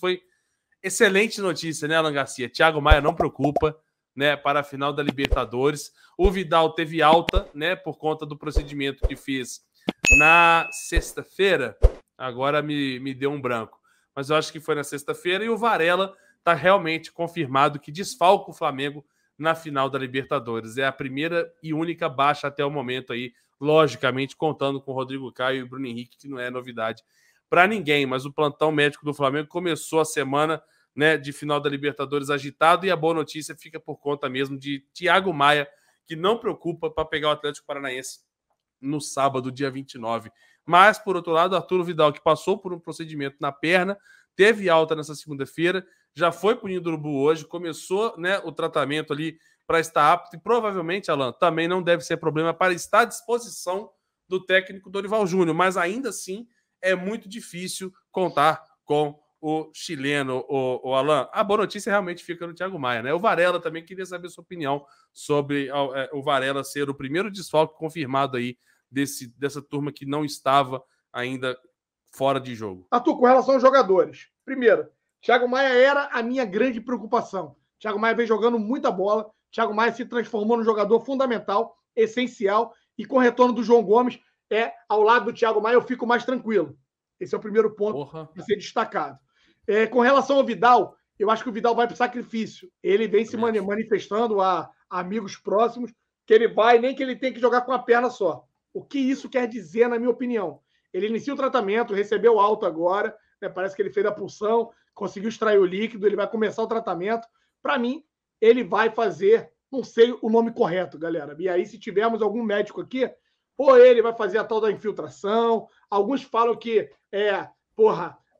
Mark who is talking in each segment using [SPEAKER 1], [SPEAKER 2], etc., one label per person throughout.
[SPEAKER 1] foi excelente notícia, né, Alan Garcia? Thiago Maia não preocupa, né, para a final da Libertadores. O Vidal teve alta, né, por conta do procedimento que fez na sexta-feira. Agora me deu um branco. Mas eu acho que foi na sexta-feira. E o Varela está realmente confirmado que desfalca o Flamengo na final da Libertadores. É a primeira e única baixa até o momento aí, logicamente contando com o Rodrigo Caio e o Bruno Henrique, que não é novidade para ninguém. Mas o plantão médico do Flamengo começou a semana, né, de final da Libertadores agitado, e a boa notícia fica por conta mesmo de Thiago Maia, que não preocupa para pegar o Atlético Paranaense no sábado, dia 29. Mas, por outro lado, Arturo Vidal, que passou por um procedimento na perna, teve alta nessa segunda-feira, já foi pro Ninho do Urubu hoje, começou, né, o tratamento ali para estar apto, e provavelmente, Alan, também não deve ser problema para estar à disposição do técnico Dorival Júnior, mas ainda assim é muito difícil contar com o chileno, o Alan. A boa notícia realmente fica no Thiago Maia, né? O Varela também, queria saber a sua opinião sobre o Varela ser o primeiro desfalque confirmado aí dessa turma que não estava ainda fora de jogo.
[SPEAKER 2] Arthur, com relação aos jogadores. Primeiro, Thiago Maia era a minha grande preocupação. Thiago Maia vem jogando muita bola. Thiago Maia se transformou num jogador fundamental, essencial, e com o retorno do João Gomes, ao lado do Thiago Maia eu fico mais tranquilo. Esse é o primeiro ponto a ser destacado. Com relação ao Vidal, eu acho que o Vidal vai para o sacrifício. Ele vem se manifestando a amigos próximos que ele vai, nem que ele tenha que jogar com a perna só. O que isso quer dizer, na minha opinião? Ele inicia o tratamento, recebeu alta agora, né? Parece que ele fez a punção, conseguiu extrair o líquido, ele vai começar o tratamento. Para mim, ele vai fazer, não sei o nome correto, galera. E aí, se tivermos algum médico aqui, ou ele vai fazer a tal da infiltração, alguns falam que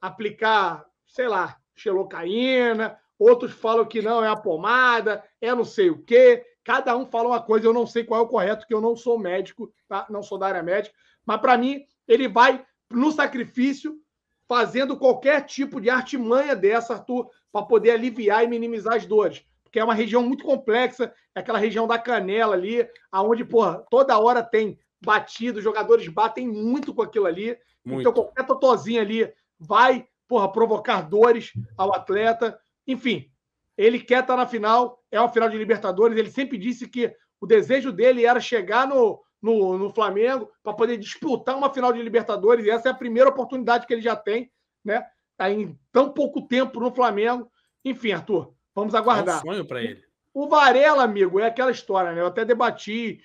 [SPEAKER 2] aplicar, sei lá, xelocaína, outros falam que não, é a pomada, é não sei o quê. Cada um fala uma coisa, eu não sei qual é o correto, que eu não sou médico, tá? Não sou da área médica, mas para mim, ele vai no sacrifício, fazendo qualquer tipo de artimanha dessa, Arthur, para poder aliviar e minimizar as dores. Porque é uma região muito complexa, é aquela região da canela ali, aonde, toda hora tem batido, os jogadores batem muito com aquilo ali. Muito. Então, qualquer totozinho ali vai, provocar dores ao atleta. Enfim, ele quer estar na final, é uma final de Libertadores. Ele sempre disse que o desejo dele era chegar no Flamengo para poder disputar uma final de Libertadores, e essa é a primeira oportunidade que ele já tem, né? Em tão pouco tempo no Flamengo. Enfim, Arthur, vamos aguardar.
[SPEAKER 1] É um sonho para ele.
[SPEAKER 2] O Varela, amigo, é aquela história, né? Eu até debati,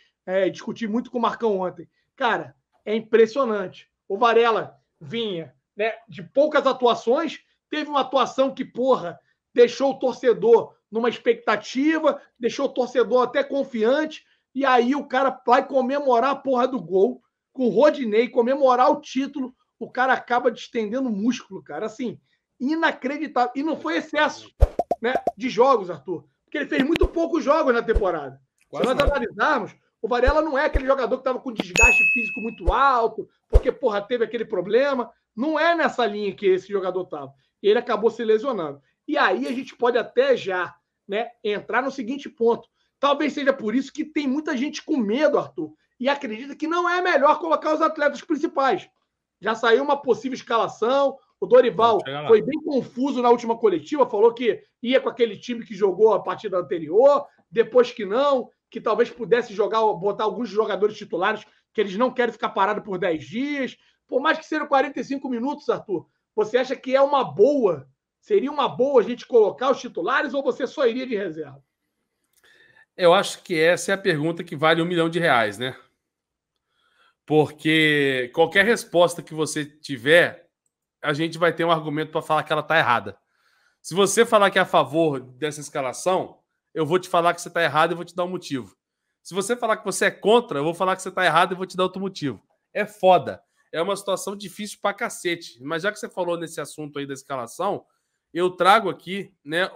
[SPEAKER 2] discuti muito com o Marcão ontem. Cara, é impressionante. O Varela vinha, né, de poucas atuações, teve uma atuação que, deixou o torcedor numa expectativa, deixou o torcedor até confiante, e aí o cara vai comemorar a porra do gol com o Rodinei, comemorar o título, o cara acaba distendendo o músculo, cara. Assim, inacreditável. E não foi excesso, né, de jogos, Arthur, porque ele fez muito poucos jogos na temporada. Se nós analisarmos, o Varela não é aquele jogador que estava com desgaste físico muito alto, porque, teve aquele problema. Não é nessa linha que esse jogador estava. E ele acabou se lesionando. E aí a gente pode até já, né, entrar no seguinte ponto. Talvez seja por isso que tem muita gente com medo, Arthur, e acredita que não é melhor colocar os atletas principais. Já saiu uma possível escalação, o Dorival foi bem confuso na última coletiva, falou que ia com aquele time que jogou a partida anterior, depois que não, que talvez pudesse botar alguns jogadores titulares que eles não querem ficar parados por 10 dias. Por mais que sejam 45 minutos, Arthur, você acha que é uma boa? Seria uma boa a gente colocar os titulares ou você só iria de reserva?
[SPEAKER 1] Eu acho que essa é a pergunta que vale R$1 milhão, né? Porque qualquer resposta que você tiver, a gente vai ter um argumento para falar que ela está errada. Se você falar que é a favor dessa escalação, eu vou te falar que você está errado e vou te dar um motivo. Se você falar que você é contra, eu vou falar que você está errado e vou te dar outro motivo. É foda. É uma situação difícil pra cacete. Mas já que você falou nesse assunto aí da escalação, eu trago aqui, né,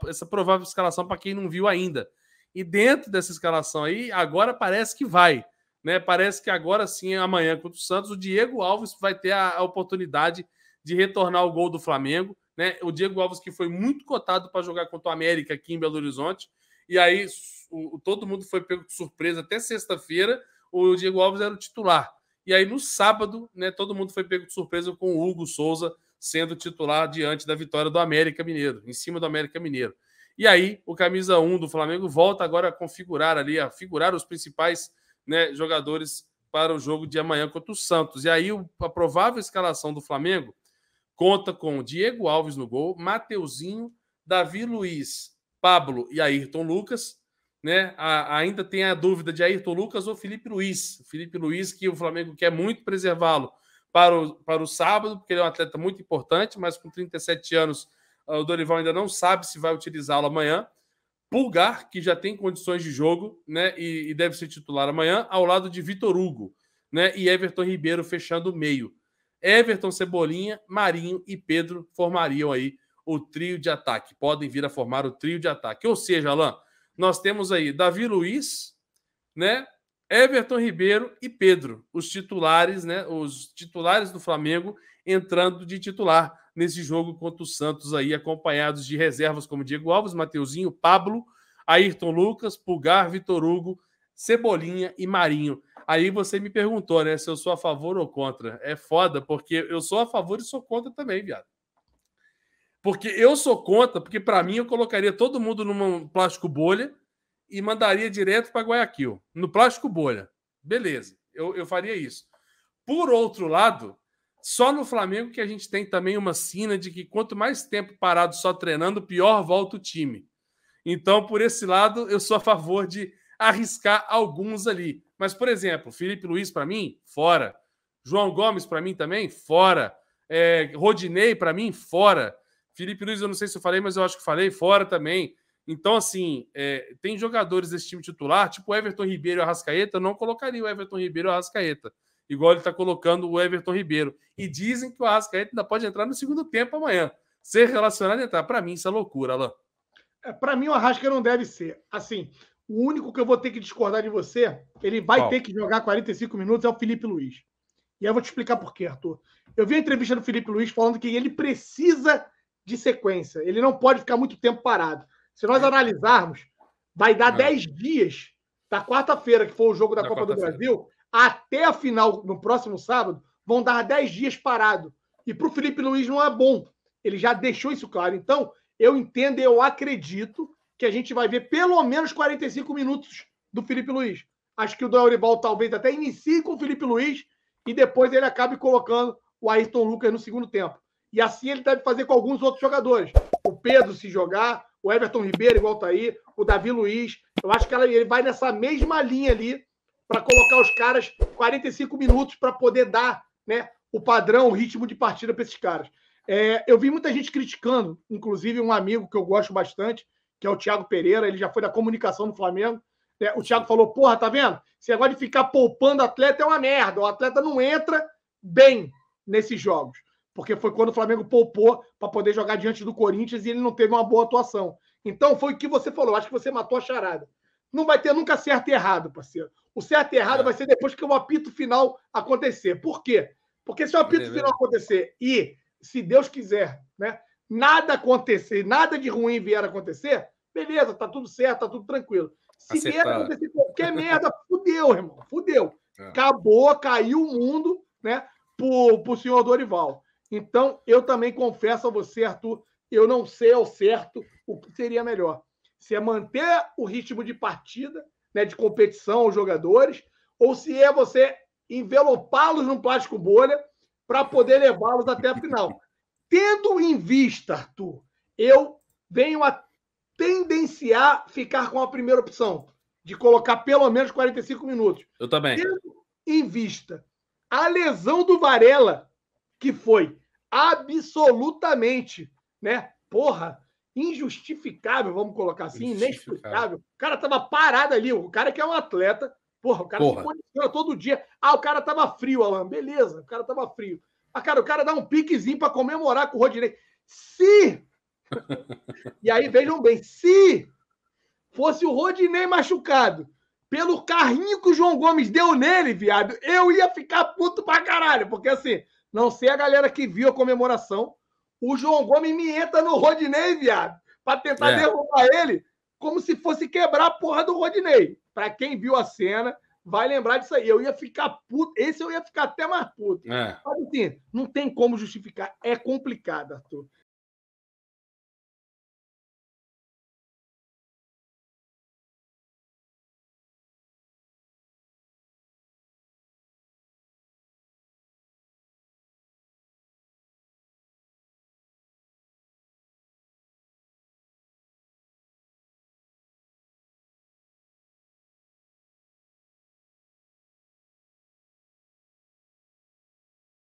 [SPEAKER 1] essa provável escalação para quem não viu ainda. E dentro dessa escalação aí, agora parece que vai. Né? Parece que agora sim, amanhã contra o Santos, o Diego Alves vai ter a oportunidade de retornar o gol do Flamengo. Né? O Diego Alves, que foi muito cotado para jogar contra o América aqui em Belo Horizonte. E aí todo mundo foi pego de surpresa. Até sexta-feira, o Diego Alves era o titular. E aí no sábado, né, todo mundo foi pego de surpresa com o Hugo Souza sendo titular diante da vitória do América Mineiro, em cima do América Mineiro. E aí, o camisa 1 do Flamengo volta agora a configurar ali, a figurar os principais, né, jogadores para o jogo de amanhã contra o Santos. E aí, a provável escalação do Flamengo conta com Diego Alves no gol, Mateuzinho, Davi Luiz, Pablo e Ayrton Lucas, né? Ainda tem a dúvida de Ayrton Lucas ou Felipe Luiz. Felipe Luiz, que o Flamengo quer muito preservá-lo para o sábado, porque ele é um atleta muito importante, mas com 37 anos, o Dorival ainda não sabe se vai utilizá-lo amanhã. Pulgar, que já tem condições de jogo, né? E deve ser titular amanhã, ao lado de Vitor Hugo, né? E Everton Ribeiro fechando o meio. Everton, Cebolinha, Marinho e Pedro formariam aí o trio de ataque. Podem vir a formar o trio de ataque. Ou seja, Alain, nós temos aí Davi Luiz, né? Everton Ribeiro e Pedro, os titulares, né? Os titulares do Flamengo entrando de titular nesse jogo contra o Santos aí, acompanhados de reservas como Diego Alves, Mateuzinho, Pablo, Ayrton Lucas, Pulgar, Vitor Hugo, Cebolinha e Marinho. Aí você me perguntou, né, se eu sou a favor ou contra. É foda, porque eu sou a favor e sou contra também, viado. Porque eu sou contra, porque para mim eu colocaria todo mundo num plástico bolha e mandaria direto para Guayaquil, no plástico bolha. Beleza, eu faria isso. Por outro lado, só no Flamengo que a gente tem também uma sina de que quanto mais tempo parado só treinando, pior volta o time. Então, por esse lado, eu sou a favor de arriscar alguns ali. Mas, por exemplo, Felipe Luiz, para mim, fora. João Gomes, para mim, também, fora. Rodinei, para mim, fora. Felipe Luiz, eu não sei se eu falei, mas eu acho que falei, fora também. Então, assim, tem jogadores desse time titular, tipo o Everton Ribeiro e o Arrascaeta, eu não colocaria o Everton Ribeiro e o Arrascaeta, igual ele está colocando o Everton Ribeiro. E dizem que o Arrascaeta ainda pode entrar no segundo tempo amanhã. Ser relacionado a entrar. Para mim, isso é loucura, Alain.
[SPEAKER 2] Para mim, o Arrasca não deve ser. Assim, o único que eu vou ter que discordar de você, ele vai ter que jogar 45 minutos, é o Felipe Luiz. E aí eu vou te explicar por quê, Arthur. Eu vi a entrevista do Felipe Luiz falando que ele precisa de sequência. Ele não pode ficar muito tempo parado. Se nós analisarmos, vai dar 10 dias da quarta-feira, que foi o jogo da Copa do Brasil, até a final, no próximo sábado, vão dar 10 dias parado. E para o Felipe Luiz não é bom. Ele já deixou isso claro. Então, eu entendo e eu acredito que a gente vai ver pelo menos 45 minutos do Felipe Luiz. Acho que o Dorival talvez até inicie com o Felipe Luiz e depois ele acabe colocando o Ayrton Lucas no segundo tempo. E assim ele deve fazer com alguns outros jogadores. O Pedro, se jogar, o Everton Ribeiro, igual tá aí, o Davi Luiz. Eu acho que ele vai nessa mesma linha ali para colocar os caras 45 minutos para poder dar, né, o padrão, o ritmo de partida para esses caras. Eu vi muita gente criticando, inclusive um amigo que eu gosto bastante, que é o Thiago Pereira, ele já foi da comunicação do Flamengo. O Thiago falou, porra, tá vendo? Esse negócio de ficar poupando atleta é uma merda. O atleta não entra bem nesses jogos. Porque foi quando o Flamengo poupou para poder jogar diante do Corinthians e ele não teve uma boa atuação. Então, foi o que você falou. Acho que você matou a charada. Não vai ter nunca certo e errado, parceiro. O certo e errado vai ser depois que o apito final acontecer. Por quê? Porque se o apito final acontecer e, se Deus quiser, né, nada acontecer, nada de ruim vier a acontecer, beleza, tá tudo certo, tá tudo tranquilo. Se vier a acontecer qualquer merda, fudeu, irmão. Fudeu. Acabou, caiu o mundo, né, pro senhor Dorival. Então, eu também confesso a você, Arthur, eu não sei ao certo o que seria melhor. Se é manter o ritmo de partida, né, de competição aos jogadores, ou se é você envelopá-los num plástico bolha para poder levá-los até a final. Tendo em vista, Arthur, eu venho a tendenciar ficar com a primeira opção, de colocar pelo menos 45 minutos.
[SPEAKER 1] Eu também.
[SPEAKER 2] Tendo em vista a lesão do Varela, que foi absolutamente, né? Porra, injustificável, vamos colocar assim, inexplicável. O cara tava parado ali, o cara que é um atleta, porra, o cara se condiciona todo dia. O cara tava frio, Alan, beleza, o cara tava frio. Cara, o cara dá um piquezinho para comemorar com o Rodinei. Se, e aí vejam bem, se fosse o Rodinei machucado pelo carrinho que o João Gomes deu nele, viado, eu ia ficar puto pra caralho, porque assim, não sei a galera que viu a comemoração, o João Gomes me entra no Rodinei, viado, para tentar derrubar ele, como se fosse quebrar a porra do Rodinei. Para quem viu a cena, vai lembrar disso aí. Eu ia ficar puto. Esse eu ia ficar até mais puto.
[SPEAKER 1] É.
[SPEAKER 2] Mas assim, não tem como justificar. É complicado, Arthur.